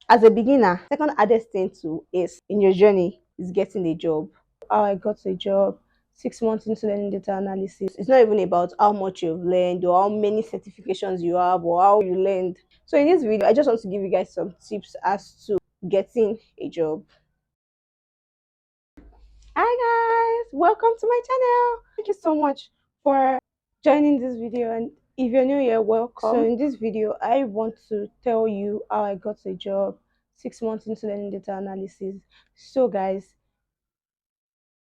As a beginner, second hardest thing to is in your journey is getting a job. How I got a job 6 months into learning data analysis. It's not even about how much you've learned or how many certifications you have or how you learned. So in this video, I just want to give you guys some tips as to getting a job. Hi guys, welcome to my channel. Thank you so much for joining this video, and if you're new here, welcome. So in this video, I want to tell you how I got a job 6 months into learning data analysis. So guys,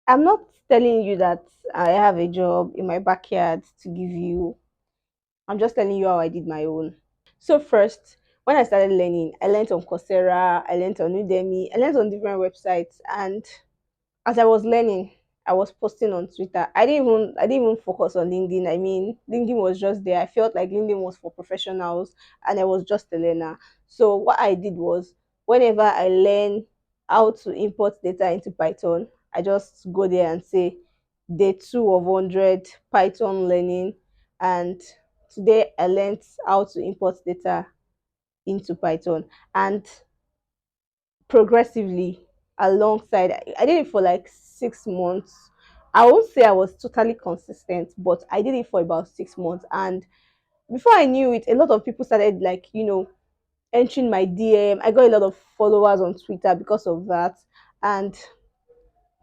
I'm not telling you that I have a job in my backyard to give you. I'm just telling you how I did my own. So first, when I started learning, I learned on Coursera, I learned on Udemy, I learned on different websites, and as I was learning, I was posting on Twitter. I didn't even focus on LinkedIn. I mean, LinkedIn was just there. I felt like LinkedIn was for professionals and I was just a learner. So what I did was whenever I learn how to import data into Python, I just go there and say day 2 of 100 Python learning, and today I learned how to import data into Python. And progressively alongside, I did it for like 6 months. I won't say I was totally consistent, but I did it for about 6 months. And before I knew it, a lot of people started, like, entering my DM. I got a lot of followers on Twitter because of that. And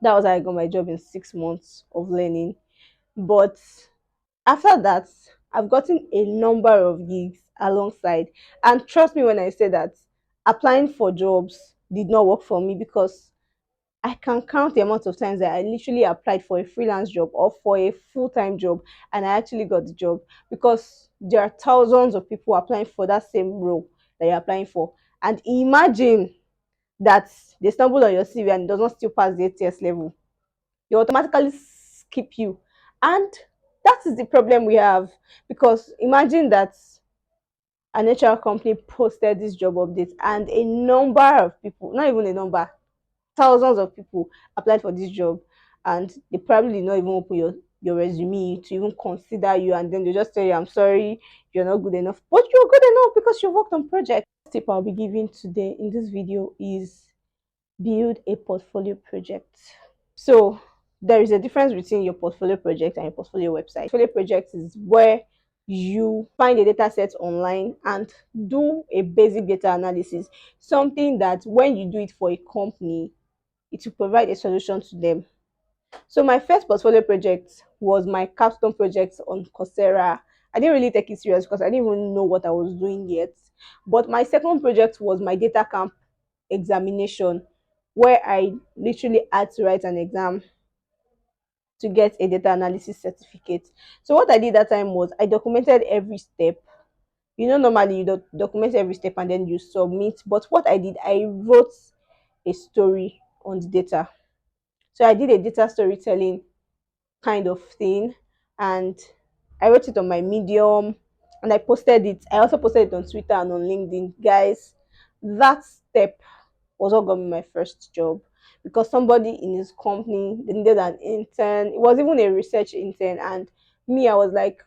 that was how I got my job in 6 months of learning. But after that, I've gotten a number of gigs alongside. And trust me when I say that applying for jobs did not work for me, because I can count the amount of times that I literally applied for a freelance job or for a full-time job and I actually got the job, because there are thousands of people applying for that same role that you're applying for. And imagine that they stumble on your CV and it does not still pass the ATS level. They automatically skip you. And that is the problem we have, because imagine that an HR company posted this job update and a number of people, not even a number, thousands of people applied for this job, and they probably did not even open your resume to even consider you, and then they just tell you, I'm sorry, you're not good enough, but you're good enough because you worked on projects. The tip I'll be giving today in this video is build a portfolio project. So there is a difference between your portfolio project and your portfolio website. Portfolio project is where you find a data set online and do a basic data analysis, something that when you do it for a company, it will provide a solution to them. So my first portfolio project was my capstone project on Coursera. I didn't really take it serious because I didn't even know what I was doing yet. But my second project was my data camp examination, where I literally had to write an exam to get a data analysis certificate. So what I did that time was I documented every step. Normally you document every step and then you submit. But what I did, I wrote a story on the data. So I did a data storytelling kind of thing, and I wrote it on my Medium and I posted it. I also posted it on Twitter and on LinkedIn. Guys, that step was what got me my first job, because somebody in his company, they needed an intern. It was even a research intern, and me, I was like,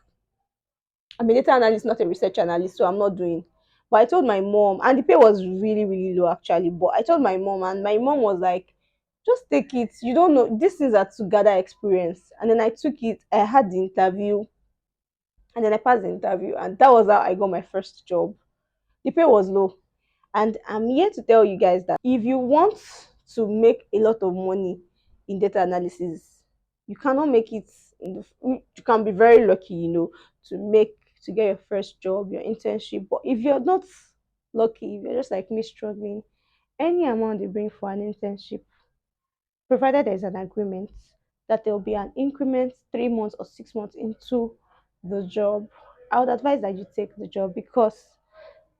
I'm a data analyst, not a research analyst, so I'm not doing. But I told my mom, and the pay was really, really low actually. But I told my mom, and my mom was like, just take it. You don't know, these things are to gather experience. And then I took it, I had the interview, and then I passed the interview, and that was how I got my first job. The pay was low. And I'm here to tell you guys that if you want to make a lot of money in data analysis, you cannot make it you can be very lucky, to make to get your first job, your internship. But if you're not lucky, if you're just like me struggling, any amount they bring for an internship, provided there's an agreement that there will be an increment 3 months or 6 months into the job, I would advise that you take the job, because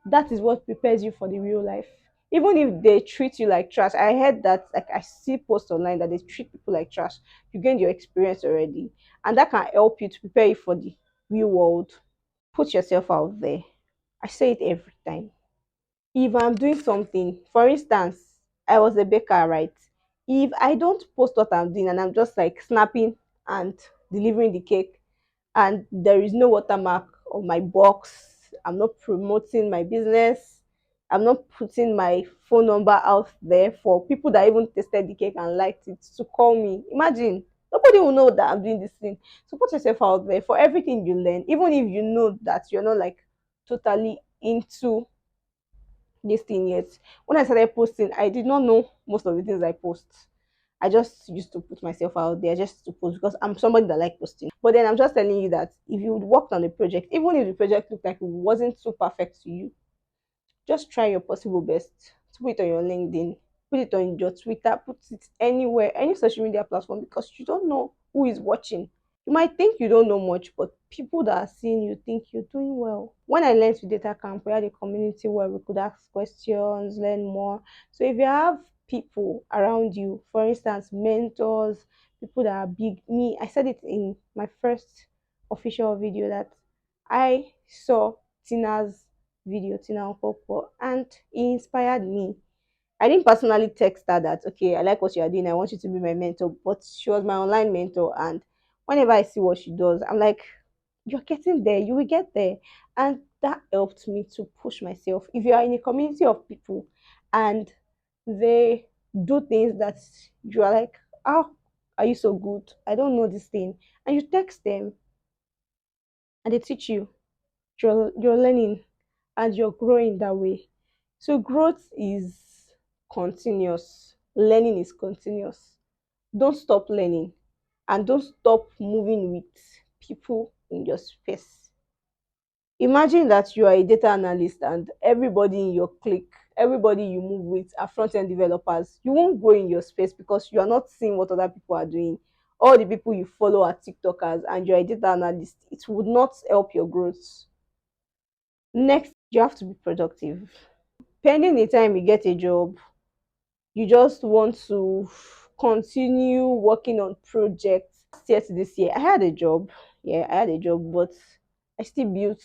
that is what prepares you for the real life. Even if they treat you like trash, I heard that, like, I see posts online that they treat people like trash. You gain your experience already, and that can help you to prepare you for the real world. Put yourself out there. I say it every time. If I'm doing something, for instance, I was a baker, right? If I don't post what I'm doing and I'm just like snapping and delivering the cake, and there is no watermark on my box, I'm not promoting my business, I'm not putting my phone number out there for people that even tasted the cake and liked it to call me. Imagine, nobody will know that I'm doing this thing. So put yourself out there for everything you learn, even if you know that you're not like totally into this thing yet. When I started posting, I did not know most of the things I post. I just used to put myself out there just to post because I'm somebody that like posting. But then I'm just telling you that if you worked on a project, even if the project looked like it wasn't so perfect to you, just try your possible best to put it on your LinkedIn, put it on your Twitter, put it anywhere, any social media platform, because you don't know who is watching. You might think you don't know much, but people that are seeing you think you're doing well. When I learned with data camp, we had a community where we could ask questions, learn more. So if you have people around you, for instance, mentors, people that are big, me, I said it in my first official video that I saw Tina's video, Tina Opopo, and it inspired me. I didn't personally text her that, okay, I like what you are doing. I want you to be my mentor. But she was my online mentor. And whenever I see what she does, I'm like, you're getting there. You will get there. And that helped me to push myself. If you are in a community of people and they do things that you are like, how are you so good? I don't know this thing. And you text them and they teach you, you're learning and you're growing that way. So growth is continuous. Learning is continuous. Don't stop learning and don't stop moving with people in your space. Imagine that you are a data analyst and everybody in your clique, everybody you move with are front-end developers. You won't grow in your space because you are not seeing what other people are doing. All the people you follow are TikTokers and you're a data analyst. It would not help your growth. Next, you have to be productive. Pending the time you get a job, you just want to continue working on projects. Last year to this year, I had a job. Yeah, I had a job, but I still built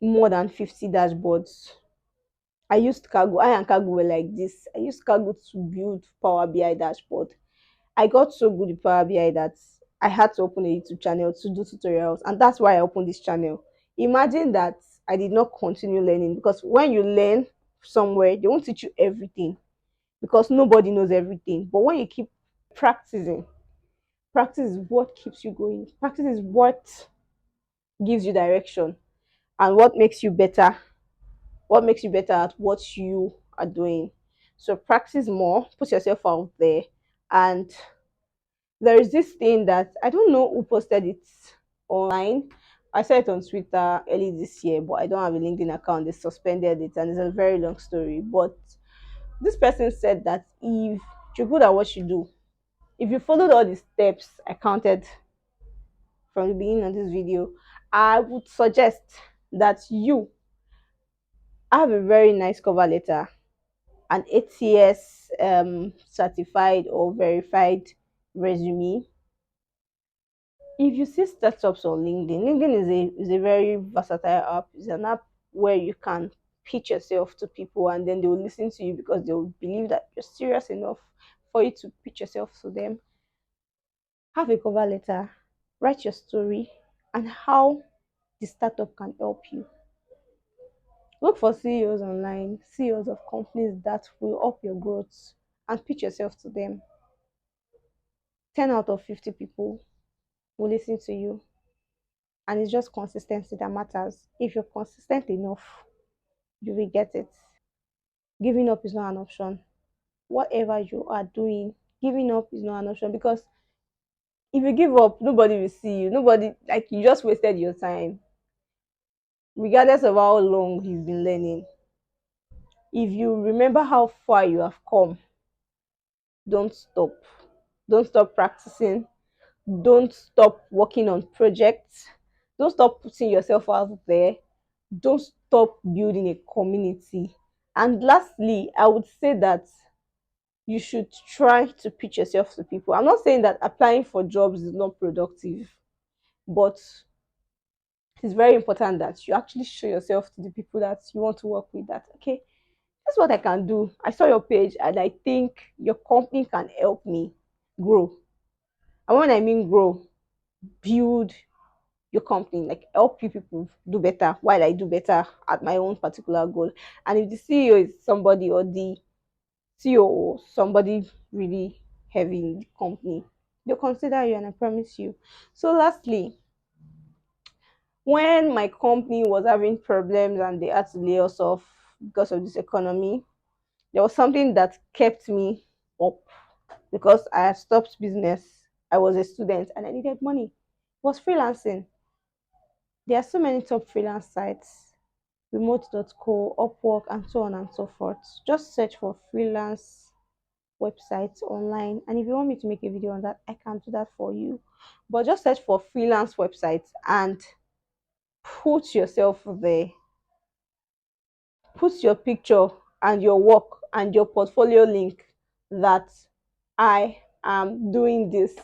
more than 50 dashboards. I used Cargo. I and Cargo were like this. I used Cargo to build Power BI dashboard. I got so good at Power BI that I had to open a YouTube channel to do tutorials, and that's why I opened this channel. Imagine that I did not continue learning because when you learn somewhere, they won't teach you everything because nobody knows everything. But when you keep practicing, practice is what keeps you going. Practice is what gives you direction and what makes you better. What makes you better at what you are doing. So practice more, put yourself out there, and there is this thing that I don't know who posted it online. I saw it on Twitter early this year, but I don't have a LinkedIn account. They suspended it, and it's a very long story. But this person said that if you're good at what you do, if you followed all the steps I counted from the beginning of this video, I would suggest that you have a very nice cover letter, an ATS certified or verified resume. If you see startups on LinkedIn, LinkedIn is a very versatile app. It's an app where you can pitch yourself to people and then they will listen to you because they will believe that you're serious enough for you to pitch yourself to them. Have a cover letter, write your story, and how the startup can help you. Look for CEOs online, CEOs of companies that will up your growth and pitch yourself to them. 10 out of 50 people will listen to you. And it's just consistency that matters. If you're consistent enough, you will get it. Giving up is not an option. Whatever you are doing, giving up is not an option because if you give up, nobody will see you. Nobody, like, you just wasted your time, regardless of how long you've been learning. If you remember how far you have come, don't stop. Don't stop practicing. Don't stop working on projects. Don't stop putting yourself out there. Don't stop building a community. And lastly, I would say that you should try to pitch yourself to people. I'm not saying that applying for jobs is not productive, but it's very important that you actually show yourself to the people that you want to work with, that okay, that's what I can do. I saw your page and I think your company can help me grow. And when I mean grow, build your company, like help you people do better while I do better at my own particular goal. And if the CEO is somebody, or the COO, somebody really heavy in the company, they'll consider you, and I promise you. So lastly, when my company was having problems and they had to lay us off because of this economy, there was something that kept me up because I had stopped business. I was a student and I needed money. It was freelancing. There are so many top freelance sites, remote.co, Upwork, and so on and so forth. Just search for freelance websites online. And if you want me to make a video on that, I can do that for you. But just search for freelance websites and put yourself there. Put your picture and your work and your portfolio link that I am doing this.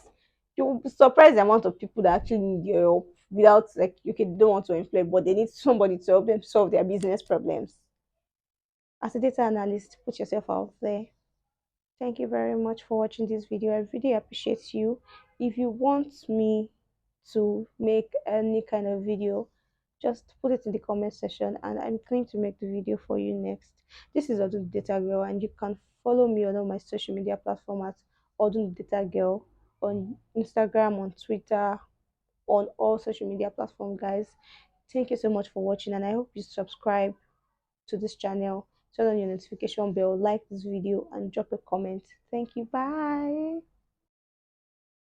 You'll be surprised the amount of people that actually need your help without, like, okay, they don't want to employ, but they need somebody to help them solve their business problems. As a data analyst, put yourself out there. Thank you very much for watching this video. I really appreciate you. If you want me to make any kind of video, just put it in the comment section and I'm going to make the video for you next. This is Odun the Data Girl, and you can follow me on all my social media platforms at Odun the Data Girl on Instagram, on Twitter, on all social media platforms, guys. Thank you so much for watching, and I hope you subscribe to this channel, turn on your notification bell, like this video, and drop a comment. Thank you. Bye.